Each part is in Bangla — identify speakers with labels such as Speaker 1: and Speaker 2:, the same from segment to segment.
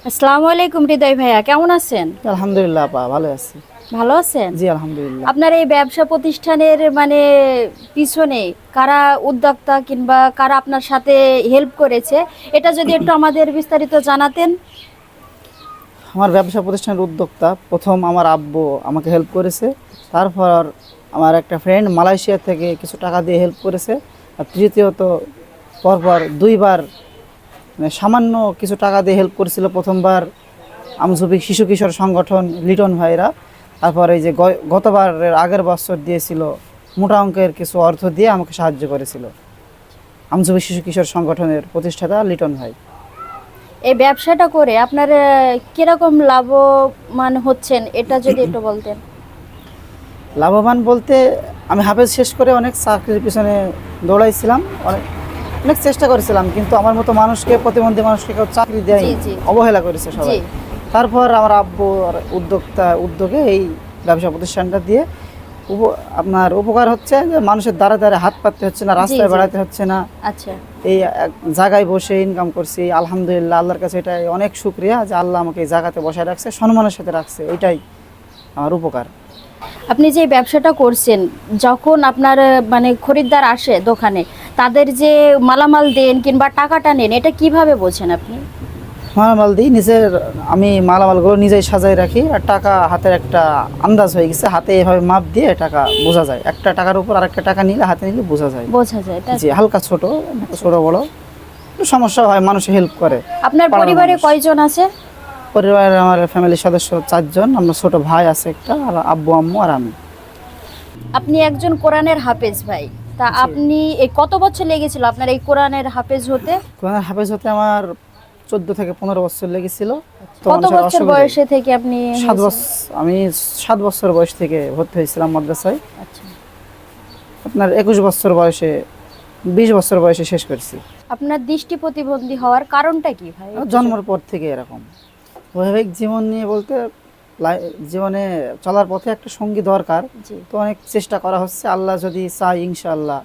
Speaker 1: আসসালামু আলাইকুম হৃদয় ভাইয়া, কেমন আছেন?
Speaker 2: আলহামদুলিল্লাহ আপা, ভালো আছি।
Speaker 1: ভালো আছেন?
Speaker 2: জি আলহামদুলিল্লাহ।
Speaker 1: আপনার এই ব্যবসা প্রতিষ্ঠানের পিছনে কারা উদ্যোক্তা কিংবা কারা আপনার সাথে হেল্প করেছে, এটা যদি একটু আমাদের বিস্তারিত জানাতেন।
Speaker 2: আমার ব্যবসা প্রতিষ্ঠানের উদ্যোক্তা প্রথম আমার আব্বু আমাকে হেল্প করেছে। তারপর আমার একটা ফ্রেন্ড মালয়েশিয়া থেকে কিছু টাকা দিয়ে হেল্প করেছে। আর তৃতীয়ত পরপর দুইবার সামান্য কিছু টাকা দিয়ে হেল্প করেছিল। প্রথমবার আমজুবিক শিশু কিশোর সংগঠন লিটন ভাইরা। তারপর এই যে গতবারের আগের বছর দিয়েছিল মোটা অঙ্কের কিছু অর্থ দিয়ে আমাকে সাহায্য করেছিল আমজুবিক শিশু কিশোর সংগঠনের প্রতিষ্ঠাতা লিটন ভাই।
Speaker 1: এই ব্যবসাটা করে আপনার কিরকম লাভবান হচ্ছেন, এটা যদি একটু বলতেন।
Speaker 2: লাভবান বলতে আমি হাফেজ শেষ করে অনেক চাকরির পিছনে দৌড়াইছিলাম, অনেক অনেক চেষ্টা করেছিলাম, কিন্তু আমার মতো মানুষকে, প্রতিবন্ধী মানুষকে কেউ চাকরি দেয়,
Speaker 1: জি, জি।
Speaker 2: অবহেলা করেছে সবাই।
Speaker 1: জি।
Speaker 2: তারপর আমার আব্বুর উদ্যোগে এই ব্যবসা প্রতিষ্ঠানটা দিয়ে আপনার উপকার হচ্ছে যে মানুষের দ্বারা দ্বারা হাত পাততে হচ্ছে না, রাস্তায়
Speaker 1: জি।
Speaker 2: বেড়াতে হচ্ছে না।
Speaker 1: আচ্ছা,
Speaker 2: এই এক জায়গায় বসে ইনকাম করছি, আলহামদুলিল্লাহ। আল্লাহর কাছে এটাই অনেক শুকরিয়া যে আল্লাহ আমাকে এই জায়গাতে বসায় রাখছে, সম্মানের সাথে রাখছে, এটাই আমার উপকার।
Speaker 1: আপনি যে ব্যবসাটা করছেন, যখন আপনার খরিদ্দার আসে দোকানে, তাদের যে মালামাল দেন কিংবা টাকাটা নেন, এটা কিভাবে বোঝেন আপনি?
Speaker 2: মালামাল দিই নিজের, আমি মালামালগুলো নিজেই সাজাই রাখি। আর টাকা হাতের একটা আন্দাজ হয়ে গেছে, হাতে এভাবে মাপ দিয়ে টাকা বোঝা যায়। একটা টাকার উপর আরেকটা টাকা নিলে হাতে নিলে বোঝা যায়।
Speaker 1: বোঝা যায় এটা।
Speaker 2: জি, হালকা ছোট ছোট বড় একটু সমস্যা হয়, মানুষ হেল্প করে।
Speaker 1: আপনার
Speaker 2: পাড়ার
Speaker 1: পরিবারে
Speaker 2: মানুষ।
Speaker 1: কয়জন আছে?
Speaker 2: পরিবারের আমার ফ্যামিলির সদস্য 4 জন। আমরা ছোট ভাই আছে একটা, আর আব্বু আম্মু আর আমি।
Speaker 1: আপনি একজন কোরআনের হাফেজ ভাই, তা
Speaker 2: জি।
Speaker 1: আপনি এই কত বছর লেগেছিল আপনার এই কোরআনের হাফেজ হতে?
Speaker 2: কোরআনের হাফেজ হতে আমার 14 থেকে 15 বছর লেগেছিল। তো
Speaker 1: কত
Speaker 2: মানুষের
Speaker 1: বছর
Speaker 2: অসুবিধায়
Speaker 1: বয়সে থেকে আপনি
Speaker 2: 7
Speaker 1: হয়েছেন?
Speaker 2: বছর, আমি 7 বছর বয়স থেকে ভর্তি হয়েছিলাম মাদ্রাসায়।
Speaker 1: আচ্ছা।
Speaker 2: আপনার 21 বছর বয়সে, 20 বছর বয়সে শেষ করছি।
Speaker 1: আপনার দৃষ্টি প্রতিবন্ধী হওয়ার কারণটা কি ভাই?
Speaker 2: জন্মের পর থেকে এরকম। বৈবাহিক জীবন নিয়ে বলতে জীবনে চলার পথে একটা সঙ্গী দরকার।
Speaker 1: জি।
Speaker 2: তো অনেক চেষ্টা করা হচ্ছে, আল্লাহ যদি চাই ইনশাআল্লাহ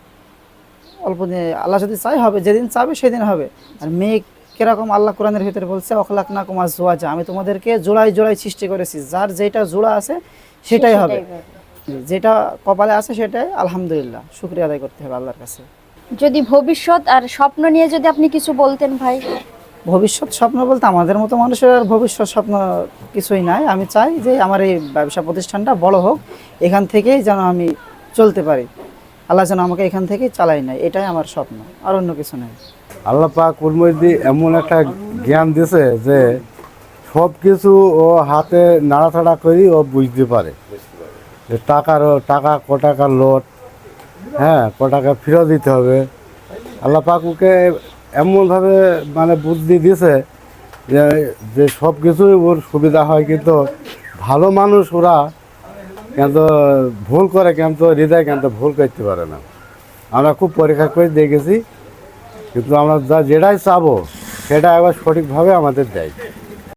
Speaker 2: অল্প দিনে, আল্লাহ যদি চাই হবে, যেদিন চাবে সেদিন হবে। আর মেয়ে কিরকম, আল্লাহ কোরআনের ভিতরে বলছে অখলাকনাকুম আজওয়াজা, আমি তোমাদেরকে জোড়ায় জোড়ায় সৃষ্টি করেছি, যার যেটা জোড়া আছে সেটাই হবে, যেটা কপালে আছে সেটাই আলহামদুলিল্লাহ শুকরিয়া আদায় করতে হবে আল্লাহর কাছে।
Speaker 1: যদি ভবিষ্যৎ আর স্বপ্ন নিয়ে যদি আপনি কিছু বলতেন ভাই।
Speaker 2: ভবিষ্যৎ স্বপ্ন বলতে আমাদের মতো মানুষের আর ভবিষ্যৎ স্বপ্ন কিছুই নাই। আমি চাই যে আমার এই ব্যবসা প্রতিষ্ঠানটা বড় হোক, এখান থেকেই যেন আমি চলতে পারি, আল্লাহ যেন আমাকে এখান থেকেই চালাই নাই, এটাই আমার স্বপ্ন, আর অন্য কিছু নাই।
Speaker 3: আল্লাহ পাক ওর মধ্যে এমন একটা জ্ঞান দিয়েছে যে সব কিছু ও হাতে নাড়াচাড়া করি ও বুঝতে পারে যে টাকা ক টাকার লোট, হ্যাঁ, ক টাকা ফেরত দিতে হবে। আল্লাহ পাক ওকে এমনভাবে বুদ্ধি দিয়েছে যে সব কিছুই ওর সুবিধা হয়। কিন্তু ভালো মানুষ ওরা কিন্তু ভুল করে, কিন্তু হৃদয় কিন্তু ভুল করতে পারে না। আমরা খুব পরীক্ষা করে দেখেছি, কিন্তু আমরা যেটাই চাবো সেটা একবার সঠিকভাবে আমাদের দেয়।